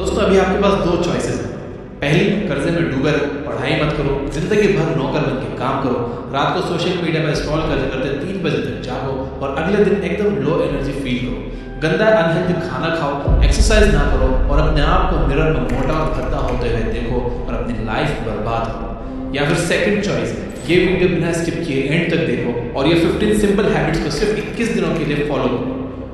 दोस्तों अभी आपके पास दो चॉइसेस हैं। पहली, कर्जे में डूबे रहो, पढ़ाई मत करो, जिंदगी भर नौकर बन के काम करो, रात को सोशल मीडिया पर स्क्रॉल करते करते 3 बजे तक जागो और अगले दिन एकदम लो एनर्जी फील करो, गंदा अनहेल्दी खाना खाओ, एक्सरसाइज ना करो और अपने आप को मिरर में मोटा और भद्दा होते हुए देखो और अपनी लाइफ बर्बाद करो। या फिर सेकंड चॉइस, ये वीडियो बिना स्किप किए एंड तक देखो और ये 15 सिंपल हैबिट्स को सिर्फ 21 दिनों के लिए फॉलो करो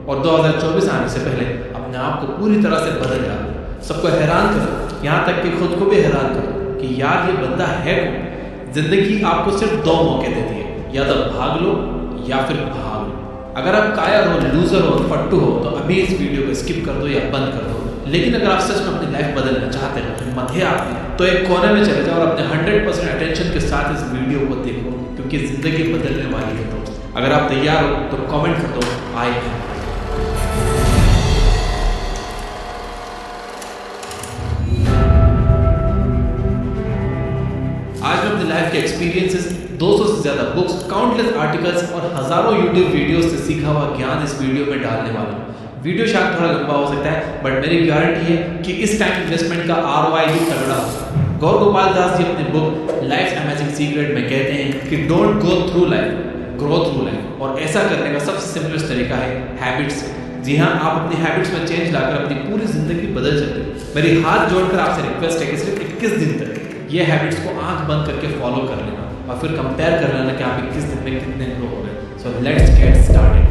और 2024 आने से पहले अपने आप को पूरी तरह से बदल डालो। सबको हैरान करो, यहाँ तक कि खुद को भी हैरान करो कि यार ये बंदा है कौन। जिंदगी आपको सिर्फ 2 मौके देती है, या तो भाग लो या फिर भाग लो। अगर आप कायर हो, लूजर हो, फट्टू हो तो अभी इस वीडियो को स्किप कर दो या बंद कर दो। लेकिन अगर आप सच में अपनी लाइफ बदलना चाहते हो, हिम्मत है आप में, तो एक कोने में चले जाओ और अपने 100% अटेंशन के साथ इस वीडियो को देखो, क्योंकि जिंदगी बदलने वाली है। दोस्त अगर आप तैयार हो तो कमेंट कर दो आई एम। आज मैं अपनी लाइफ के एक्सपीरियंसेस, 200 से ज़्यादा बुक्स, काउंटलेस आर्टिकल्स और हज़ारों यूट्यूब वीडियोस से सीखा हुआ ज्ञान इस वीडियो में डालने वाला हूँ। वीडियो शायद थोड़ा लंबा हो सकता है, बट मेरी गारंटी है कि इस टाइम इन्वेस्टमेंट का ROI भी तगड़ा होगा। गौर गोपाल दास जी अपनी बुक लाइफ अमेजिंग सीक्रेट में कहते हैं कि don't go through life, grow through life. और ऐसा करने का सबसे सिंपलेस्ट तरीका है हैबिट्स। जी हाँ, आप अपनी हैबिट्स में चेंज लाकर अपनी पूरी जिंदगी बदल सकते हो। मेरी हाथ जोड़कर आपसे रिक्वेस्ट है कि सिर्फ 21 दिन तक ये हैबिट्स को आंख बंद करके फॉलो कर लेना और फिर कंपेयर कर लेना कि आप 21 दिन में कितने ग्रो हो गए। So let's get started.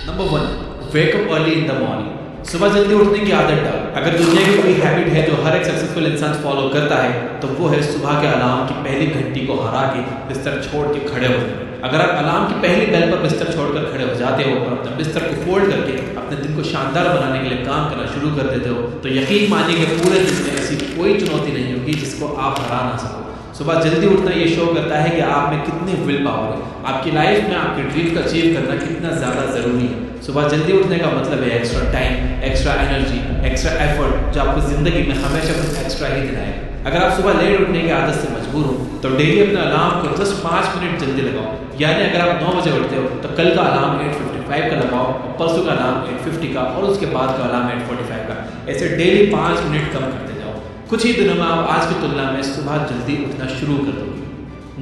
Number 1, wake up early in the morning. सुबह जल्दी उठने की आदत डाल। अगर दुनिया की कोई हैबिट है जो हर एक सक्सेसफुल इंसान फॉलो करता है तो वो है सुबह के अलार्म की पहली घंटी को हरा के बिस्तर छोड़ के खड़े हो जाना। अगर आप अलार्म की पहली बेल पर बिस्तर छोड़कर खड़े हो जाते हो और अपने बिस्तर को फोल्ड करके अपने दिन को शानदार बनाने के लिए काम करना शुरू कर देते हो तो यकीन मानिए कि पूरे दिन में ऐसी कोई चुनौती नहीं होगी जिसको आप हरा ना सको। सुबह जल्दी उठना ये शो करता है कि आप में कितनी विल पावर है, आपकी लाइफ में आपके ड्रीम को अचीव करना कितना ज़्यादा ज़रूरी है। सुबह जल्दी उठने का मतलब है extra time, extra energy, extra effort जो आपको ज़िंदगी में हमेशा कुछ एक्स्ट्रा ही दिलाएगा। अगर आप सुबह लेट उठने की आदत से मजबूर हो तो डेली अपने अलार्म को जस्ट 5 मिनट जल्दी लगाओ। यानी अगर आप 9 बजे उठते हो तो कल का अलार्म 8:55 का लगाओ, परसों का अलार्म 8:50 का और उसके बाद का अलार्म 8:45 का। ऐसे डेली 5 मिनट कम करते जाओ। कुछ ही दिनों में आप आज की तुलना में सुबह जल्दी उठना शुरू कर दोगे।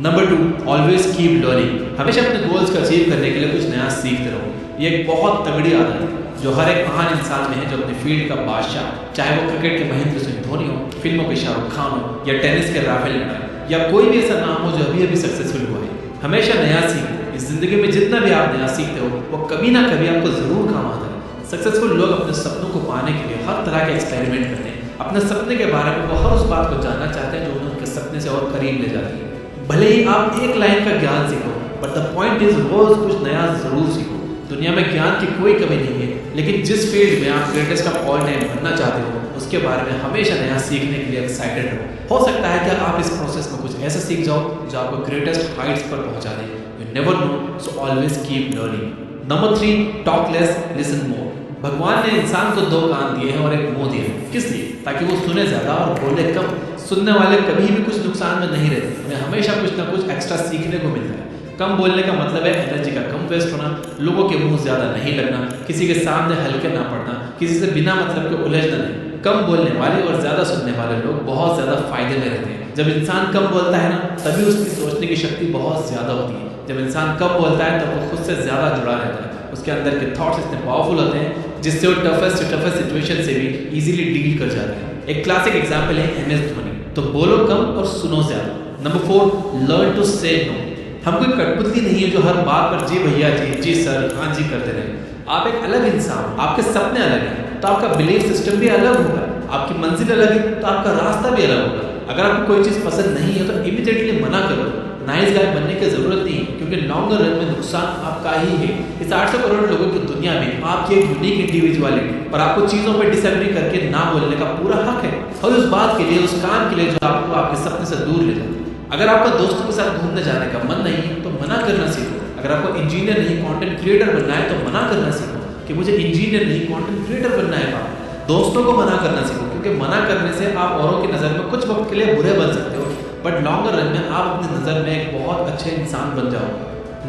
Number 2, always keep learning. हमेशा अपने गोल्स को अचीव करने के लिए कुछ नया सीखते रहो। ये एक बहुत तगड़ी आदत है जो हर एक महान इंसान में है जो अपने फील्ड का बादशाह, चाहे वो क्रिकेट के महेंद्र सिंह धोनी हो, फिल्मों के शाहरुख खान हो या टेनिस के राफेल नडाल या कोई भी ऐसा नाम हो जो अभी अभी सक्सेसफुल हुआ है। हमेशा नया सीखो। इस जिंदगी में जितना भी आप नया सीखते हो वो कभी ना कभी आपको ज़रूर काम आता है। सक्सेसफुल लोग अपने सपनों को पाने के लिए हर तरह के एक्सपेरिमेंट करते हैं। अपने सपने के बारे में वो हर उस बात को जानना चाहते हैं जो उन्हें उनके सपने से और करीब ले जाती है। भले ही आप एक लाइन का ज्ञान सीखो, but the point is rose कुछ नया जरूर सीखो। दुनिया में ज्ञान की कोई कमी नहीं है, लेकिन जिस फील्ड में आप ग्रेटेस्ट ऑफ ऑल टाइम बनना चाहते हो उसके बारे में हमेशा नया सीखने के लिए एक्साइटेड रहो। हो सकता है कि आप इस प्रोसेस में कुछ ऐसा सीख जाओ जो आपको ग्रेटेस्ट हाइट्स पर पहुंचा दे। You never know, so always keep learning. Number 3, talk less listen more. भगवान ने इंसान को 2 कान दिए हैं और एक मुंह दिया है। किस लिए? ताकि वो सुने ज़्यादा और बोले कम। सुनने वाले कभी भी कुछ नुकसान में नहीं रहते, हमें हमेशा कुछ ना कुछ एक्स्ट्रा सीखने को मिलता है। कम बोलने का मतलब है एनर्जी का कम वेस्ट होना, लोगों के मुंह ज़्यादा नहीं लगना, किसी के सामने हल्के ना पड़ना, किसी से बिना मतलब के उलझना नहीं। कम बोलने वाले और ज़्यादा सुनने वाले लोग बहुत ज़्यादा फायदे में रहते हैं। जब इंसान कम बोलता है ना, तभी उसकी सोचने की शक्ति बहुत ज़्यादा होती है। जब इंसान कम बोलता है तब वो खुद से ज़्यादा जुड़ा रहता है। उसके अंदर के थॉट्स इतने पावरफुल होते हैं जिससे वो टफेस्ट सिचुएशन से भी इजीली डील कर जाते हैं। एक क्लासिक एग्जांपल है MS धोनी। तो बोलो कम और सुनो ज़्यादा। नंबर 4, लर्न टू से नो। हम कोई कठपुतली नहीं है जो हर बात पर जी भैया जी, जी सर, हाँ जी करते रहे। आप एक अलग इंसान, आपके सपने अलग हैं तो आपका बिलीफ सिस्टम भी अलग होगा। आपकी मंजिल अलग है तो आपका रास्ता भी अलग होगा। अगर आपको कोई चीज़ पसंद नहीं है तो इमीडिएटली मना करो। नाइस गाय बनने की ज़रूरत नहीं है, क्योंकि लॉन्गर रन में नुकसान आपका ही है। इस 800 करोड़ लोगों की दुनिया में आपकी एक यूनिक इंडिविजुअलिटी और आपको चीज़ों पर डिसएग्री करके ना बोलने का पूरा हक है, और उस बात के लिए, उस काम के लिए जो आपको आपके सपने से दूर ले जाए। अगर आपका दोस्तों के साथ घूमने जाने का मन नहीं है तो मना करना सीखो। अगर आपको इंजीनियर नहीं कंटेंट क्रिएटर बनना है तो मना करना सीखो कि मुझे इंजीनियर नहीं कंटेंट क्रिएटर बनना है। दोस्तों को मना करना सीखो, क्योंकि मना करने से आप औरों की नज़र में कुछ वक्त के लिए बुरे बन सकते हो, बट लॉन्गर रन में आप अपनी नज़र में एक बहुत अच्छे इंसान बन जाओ।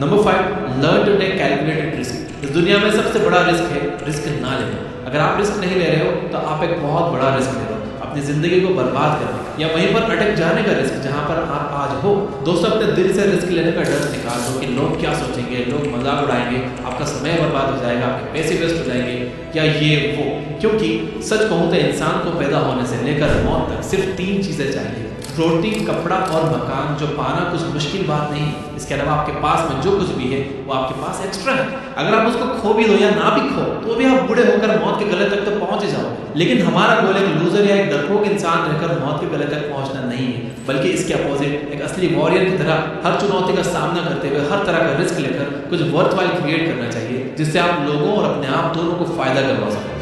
Number 5, learn to take calculated risk. इस दुनिया में सबसे बड़ा रिस्क है रिस्क ना लेना। अगर आप रिस्क नहीं ले रहे हो तो आप एक बहुत बड़ा रिस्क ले रहे हो, अपनी ज़िंदगी को बर्बाद करने या वहीं पर अटक जाने का रिस्क जहाँ पर आप आज हो। दोस्तों, अपने दिल से रिस्क लेने का डर निकाल दो कि लोग क्या सोचेंगे, लोग मजाक उड़ाएंगे, आपका समय बर्बाद हो जाएगा, आपके पैसे वेस्ट हो जाएंगे या ये वो। क्योंकि सच कहूँ तो इंसान को पैदा होने से लेकर मौत तक सिर्फ 3 चीज़ें चाहिए: रोटी, कपड़ा और मकान, जो पाना कुछ मुश्किल बात नहीं। इसके अलावा आपके पास में जो कुछ भी है वो आपके पास एक्स्ट्रा है। अगर आप उसको खो भी दो या ना भी खो तो भी आप बूढ़े होकर मौत के गले तक तो पहुंच ही जाओगे। लेकिन हमारा गोल एक लूजर या एक डरपोक इंसान रहकर मौत के गले तक पहुंचना नहीं है, बल्कि इसके अपोजिट एक असली वॉरियर की तरह हर चुनौती का सामना करते हुए हर तरह का रिस्क लेकर कुछ वर्थवाइल क्रिएट करना चाहिए, जिससे आप लोगों और अपने आप दोनों को फायदा करवा सकें।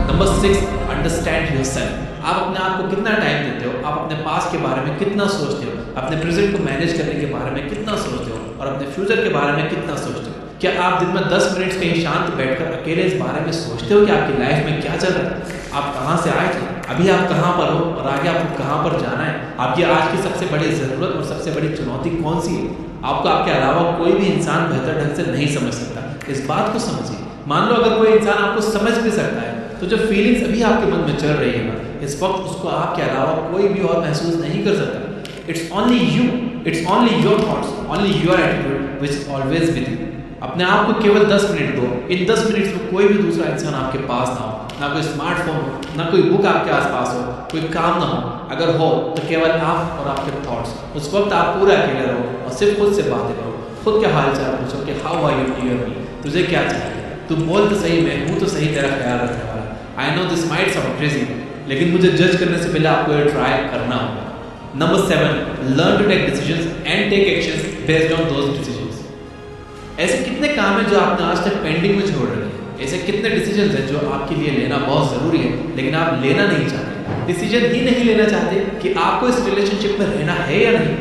Number 6, understand yourself. आप अपने आप को कितना टाइम देते हो, आप अपने पास्ट के बारे में कितना सोचते हो, अपने प्रेजेंट को मैनेज करने के बारे में कितना सोचते हो और अपने फ्यूचर के बारे में कितना सोचते हो। क्या आप दिन में 10 मिनट कहीं शांत बैठकर अकेले इस बारे में सोचते हो कि आपकी लाइफ में क्या चल रहा है, आप कहाँ से आए थे, अभी आप कहाँ पर हो और आगे आपको कहाँ पर जाना है, आपकी आज की सबसे बड़ी ज़रूरत और सबसे बड़ी चुनौती कौन सी है। आपको आपके अलावा कोई भी इंसान बेहतर ढंग से नहीं समझ सकता, इस बात को समझिए। मान लो अगर कोई इंसान आपको समझ भी सकता है तो जो फीलिंग्स अभी आपके मन में चल रही है ना, इस वक्त उसको आपके अलावा कोई भी और महसूस नहीं कर सकता। It's only you, it's only your thoughts, only your attitude which is always with you. अपने आप को केवल 10 मिनट दो। इन 10 मिनट में कोई भी दूसरा इंसान आपके पास ना हो, ना कोई स्मार्टफोन हो, ना कोई बुक आपके आसपास हो, कोई काम ना हो। अगर हो तो केवल आप और आपके थॉट्स। उस वक्त आप पूरा अकेले रहो और सिर्फ खुद से बातें करो, खुद के हाल चाल पूछो कि हाउ आर यू डियर मी, तुझे क्या चाहिए, तू बोल तो सही, मैं हूँ तो सही तेरा ख्याल रखने वाला। I know this might sound crazy, लेकिन मुझे जज करने से पहले आपको ये ट्राई करना होगा। Number 7, learn to take decisions and take actions based on those decisions. ऐसे कितने काम हैं जो आपने आज तक पेंडिंग में छोड़ रखे हैं, ऐसे कितने डिसीजंस हैं जो आपके लिए लेना बहुत ज़रूरी है लेकिन आप लेना नहीं चाहते। डिसीजन ही नहीं लेना चाहते कि आपको इस रिलेशनशिप में रहना है या नहीं,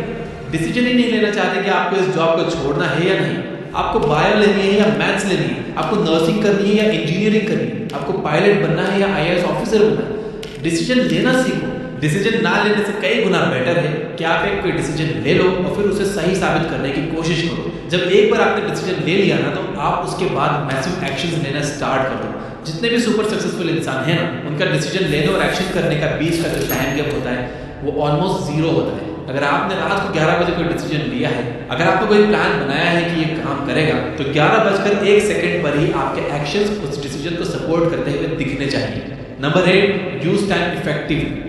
डिसीजन ही नहीं लेना चाहते कि आपको इस जॉब को छोड़ना है या नहीं, आपको बायो लेनी है या मैथ्स लेनी है, आपको नर्सिंग करनी है या इंजीनियरिंग करनी है, आपको पायलट बनना है या IAS ऑफिसर बनना है। डिसीजन लेना सीखो। डिसीजन ना लेने से कई गुना बेटर है कि आप एक कोई डिसीजन ले लो और फिर उसे सही साबित करने की कोशिश करो। जब एक बार आपने डिसीजन ले लिया ना तो आप उसके बाद मैसिव एक्शंस लेना स्टार्ट कर दो। जितने भी सुपर सक्सेसफुल इंसान हैं ना, उनका डिसीजन लेने और एक्शन करने का बीच का जो टाइम गैप होता है वो ऑलमोस्ट 0 होता है। अगर आपने रात को 11 बजे कोई डिसीजन लिया है, अगर आपने कोई प्लान बनाया है कि ये काम करेगा, तो 11:01 पर ही आपके एक्शंस उस डिसीजन को सपोर्ट करते हुए दिखने चाहिए। Number 8, use time effectively.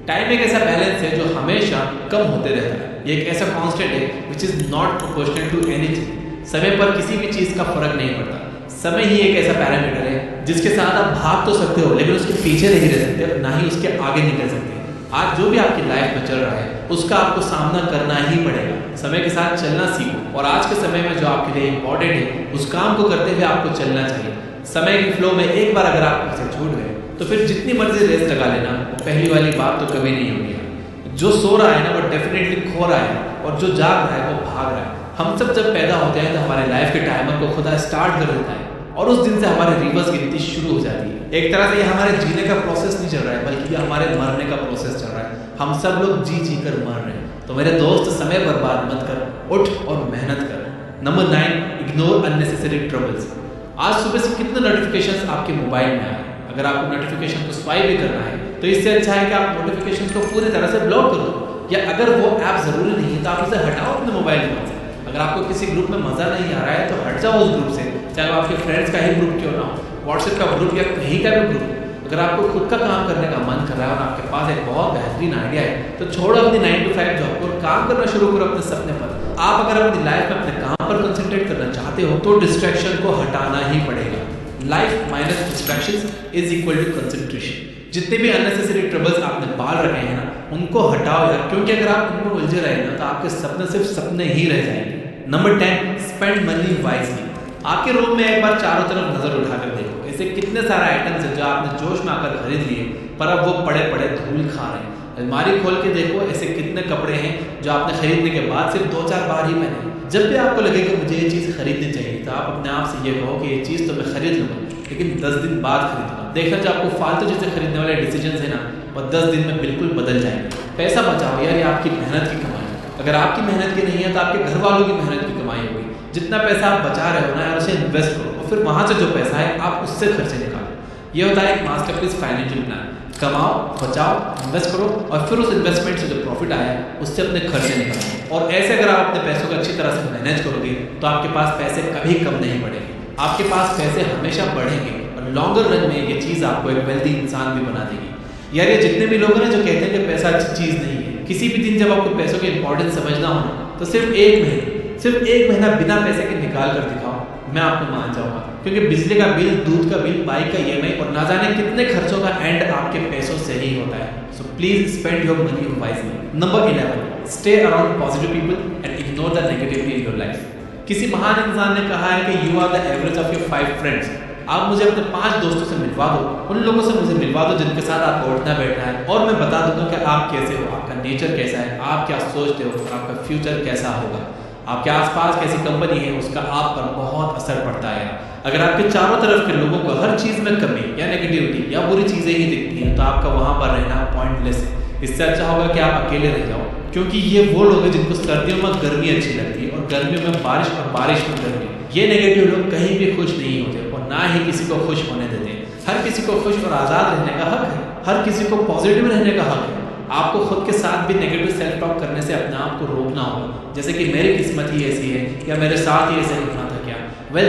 Time एक ऐसा बैलेंस है जो हमेशा कम होते रहता है। ये एक ऐसा कांस्टेंट है which is not proportional to anything. समय पर किसी भी चीज़ का फर्क नहीं पड़ता। समय ही एक ऐसा पैरामीटर है जिसके साथ आप भाग तो सकते हो लेकिन उसके पीछे नहीं रह सकते और ना ही उसके आगे निकल सकते। आज जो भी आपकी लाइफ में चल रहा है उसका आपको सामना करना ही पड़ेगा। समय के साथ चलना सीखो और आज के समय में जो आपके लिए इम्पोर्टेंट है उस काम को करते हुए आपको चलना चाहिए। समय के फ्लो में एक बार अगर आप उसे छूट गए तो फिर जितनी मर्जी रेस लगा लेना, पहली वाली बात तो कभी नहीं होगी। जो सो रहा है ना वो डेफिनेटली खो रहा है और जो जाग रहा है वो भाग रहा है। हम सब जब पैदा होते हैं तो हमारे लाइफ के टाइमर को खुदा स्टार्ट कर देता है और उस दिन से हमारे रिवर्स गिनती शुरू हो जाती है। एक तरह से ये हमारे जीने का प्रोसेस नहीं चल रहा है बल्कि ये हमारे मरने का प्रोसेस चल रहा है। हम सब लोग जी जी कर मर रहे हैं। तो मेरे दोस्त, समय बर्बाद मत कर, उठ और मेहनत कर। Number 9, ignore unnecessary troubles. आज सुबह से कितने नोटिफिकेशंस आपके मोबाइल में आए। अगर आपको नोटिफिकेशन को स्वाइप भी करना है तो इससे अच्छा है कि आप नोटिफिकेशन को पूरी तरह से ब्लॉक कर दो, या अगर वो ऐप ज़रूरी नहीं है तो आप उसे हटाओ अपने मोबाइल फोन से। अगर आपको किसी ग्रुप में मज़ा नहीं आ रहा है तो हट जाओ उस ग्रुप से, चाहे वो आपके फ्रेंड्स का ही ग्रुप क्यों ना हो, व्हाट्सएप का ग्रुप या कहीं का भी ग्रुप। अगर आपको खुद का काम करने का मन कर रहा है और आपके पास एक बहुत बेहतरीन आइडिया है तो छोड़ो अपनी 9 to 5 जॉब और काम करना शुरू करो अपने सपने पर। आप अगर अपनी लाइफ में अपने काम पर कंसंट्रेट करना चाहते हो तो डिस्ट्रैक्शन को हटाना ही पड़ेगा। Life minus distractions is equal to concentration. जितने भी अननेसेसरी ट्रबल्स आपने पाल रखे हैं ना उनको हटाओ यार, क्योंकि अगर आप उनमें उलझे रहे ना तो आपके सपने सिर्फ सपने ही रह जाएंगे। Number 10, spend money wisely. आपके रूम में एक बार चारों तरफ नजर उठाकर देखो, ऐसे कितने सारे आइटम्स हैं जो आपने जोश में आकर खरीद लिए पर अब वो पड़े पड़े धूल खा रहे हैं। अलमारी खोल के देखो, ऐसे कितने कपड़े हैं जो आपने खरीदने के बाद सिर्फ 2-4 बार ही पहने। जब भी आपको लगे कि मुझे ये चीज़ खरीदनी चाहिए तो आप अपने आप से ये कहो कि ये चीज़ तो मैं खरीद लूँगा लेकिन 10 दिन बाद खरीदूंगा। देखना जो आपको फालतू चीज़ें खरीदने वाले डिसीजन है ना वो 10 दिन में बिल्कुल बदल जाएंगे। पैसा बचाओ यार, ये आपकी मेहनत की कमाई है। अगर आपकी मेहनत की नहीं है तो आपके घर वालों की मेहनत की कमाई होगी। जितना पैसा आप बचा रहे हो ना यार, उसे इन्वेस्ट करो और फिर वहाँ से जो पैसा है आप उससे खर्चे निकालो। ये होता है एक मास्टरपीस फाइनेंशियल प्लान। कमाओ, बचाओ, इन्वेस्ट करो और फिर उस इन्वेस्टमेंट से जो प्रॉफिट आया उससे अपने खर्चे निकालो। और ऐसे अगर आप अपने पैसों को अच्छी तरह से मैनेज करोगे तो आपके पास पैसे कभी कम नहीं बढ़ेंगे, आपके पास पैसे हमेशा बढ़ेंगे और लॉन्गर रन में ये चीज़ आपको एक वेल्दी इंसान भी बना देगी। यार ये जितने भी लोग हैं जो कहते हैं कि पैसा अच्छी चीज़ नहीं है, किसी भी दिन जब आपको पैसों की इंपॉर्टेंस समझना हो तो सिर्फ एक महीना बिना पैसे के निकाल कर दिखाओ, मैं आपको मान जाऊंगा। क्योंकि बिजली का बिल, दूध का बिल, बाइक का EMI और ना जाने कितने खर्चों का एंड आपके पैसों से ही होता है। So please spend your money wisely. Number 11, stay around positive people and ignore the negativity in your life. किसी महान इंसान ने कहा है कि you are the average of your 5 friends. आप मुझे अपने 5 दोस्तों से मिलवा दो, उन लोगों से मुझे मिलवा दो जिनके साथ आपको उठना बैठना है, और मैं बता दूंगा कि आप कैसे हो, आपका नेचर कैसा है, आप क्या सोचते हो और आपका फ्यूचर कैसा होगा। आपके आसपास कैसी कंपनी है उसका आप पर बहुत असर पड़ता है। अगर आपके चारों तरफ के लोगों को हर चीज़ में कमी या नेगेटिविटी या बुरी चीज़ें ही दिखती हैं तो आपका वहाँ पर रहना पॉइंटलेस है। इससे अच्छा होगा कि आप अकेले रह जाओ, क्योंकि ये वो लोग हैं जिनको सर्दियों में गर्मी अच्छी लगती है और गर्मियों में बारिश और बारिश में गर्मी। ये नेगेटिव लोग कहीं भी खुश नहीं होते और ना ही किसी को खुश होने देते हैं। हर किसी को खुश और आज़ाद रहने का हक है, हर किसी को पॉजिटिव रहने का हक है। आपको खुद के साथ भी नेगेटिव सेल्फ टॉक करने से अपने आप को रोकना होगा, जैसे कि मेरी किस्मत ही ऐसी है या मेरे साथ ही ऐसे होना था क्या।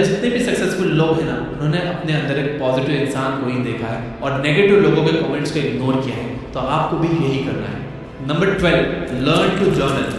जितने भी सक्सेसफुल लोग हैं ना, उन्होंने अपने अंदर एक पॉजिटिव इंसान को ही देखा है और नेगेटिव लोगों के कमेंट्स को इग्नोर किया है। तो आपको भी यही करना है। Number 12, learn to journal.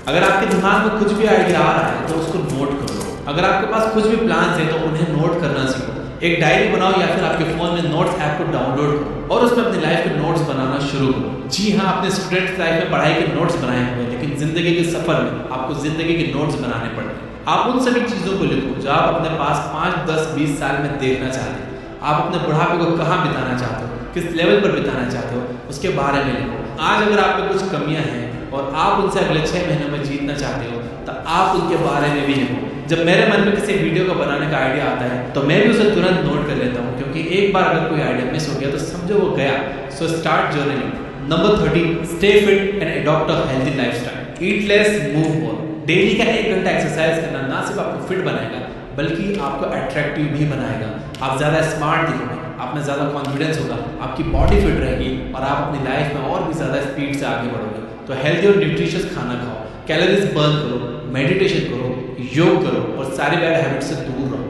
अगर आपके दिमाग में कुछ भी आइडिया आ रहा है तो उसको नोट करो। अगर आपके पास कुछ भी प्लान्स हैं तो उन्हें नोट करना सीखो। एक डायरी बनाओ या फिर आपके फ़ोन में नोट्स ऐप को डाउनलोड करो और उसमें अपनी लाइफ के नोट्स बनाना शुरू करो। जी हाँ, अपने स्टूडेंट लाइफ में पढ़ाई के नोट्स बनाए हुए हैं, लेकिन ज़िंदगी के सफ़र में आपको ज़िंदगी के नोट्स बनाने पड़ते हैं। आप उन सभी चीज़ों को लिखो जो आप अपने पास 5, 10, 20 साल में देखना चाहते हो। आप अपने बुढ़ापे को कहाँ बिताना चाहते हो, किस लेवल पर बिताना चाहते हो, उसके बारे में लिखो। आज अगर आप में कुछ कमियाँ हैं और आप उनसे अगले 6 महीनों में जीतना चाहते हो तो आप उनके बारे में भी लिखो। जब मेरे मन में किसी वीडियो को बनाने का आइडिया आता है तो मैं भी उसे तुरंत नोट कर लेता हूँ, क्योंकि एक बार अगर कोई आइडिया मिस हो गया तो समझो वो गया। So start journaling. Number 13, stay fit and adopt a healthy lifestyle. Eat less, move more. Daily का 1 घंटा एक्सरसाइज करना ना सिर्फ आपको फिट बनाएगा बल्कि आपको अट्रैक्टिव भी बनाएगा। आप ज़्यादा स्मार्ट दिखोगे, आप में ज़्यादा कॉन्फिडेंस होगा, आपकी बॉडी फिट रहेगी और आप अपनी लाइफ में और भी ज़्यादा स्पीड से आगे बढ़ोगे। तो हेल्दी और न्यूट्रिशियस खाना खाओ, कैलोरीज बर्न करो, मेडिटेशन करो, योग करो और सारे बैड हैबिट से दूर रहो।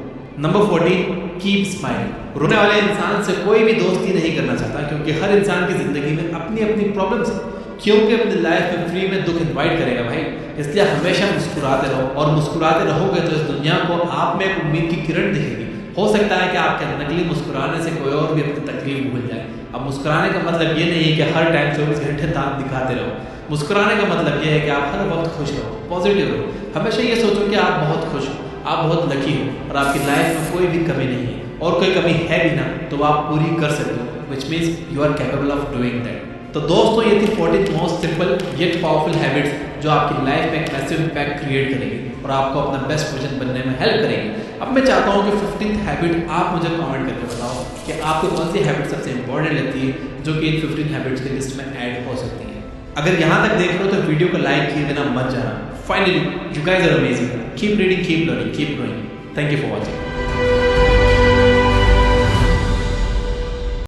Number 14, keep smiling. रोने वाले इंसान से कोई भी दोस्ती नहीं करना चाहता, क्योंकि हर इंसान की ज़िंदगी में अपनी अपनी प्रॉब्लम्स है। क्योंकि अपनी लाइफ में फ्री में दुख इन्वाइट करेगा भाई, इसलिए हमेशा मुस्कुराते रहो और मुस्कुराते रहोगे तो इस दुनिया को आप में एक उम्मीद की किरण दिखेगी। हो सकता है कि आपके नकली मुस्कुराने से कोई और भी अपनी तकलीफ भूल जाए। अब मुस्कुराने का मतलब ये नहीं है कि हर टाइम 24 घंटे दांत दिखाते रहो। मुस्कुराने का मतलब ये है कि आप हर वक्त खुश रहो, पॉजिटिव रहो। हमेशा ये सोचो कि आप बहुत खुश हो, आप बहुत लकी हो और आपकी लाइफ में कोई भी कमी नहीं है, और कोई कमी है भी ना तो आप पूरी कर सकते हो, which means you are capable of doing that. तो दोस्तों, ये थी 14 most simple yet powerful habits जो आपकी लाइफ में एक मैसिव इम्पैक्ट क्रिएट करेगी और आपको अपना बेस्ट वर्जन बनने में हेल्प करेगी। अब मैं चाहता हूँ कि 15th हैबिट आप मुझे कमेंट करके बताओ कि आपको कौन सी हैबिट सबसे इंपॉर्टेंट लगती है जो कि इन 15 हैबिट्स की लिस्ट में ऐड हो सकती है। अगर यहाँ तक देख रहे हो तो वीडियो को लाइक किए बिना मत जाना। Finally, you guys are amazing. Keep reading, keep learning, keep growing. Thank you for watching.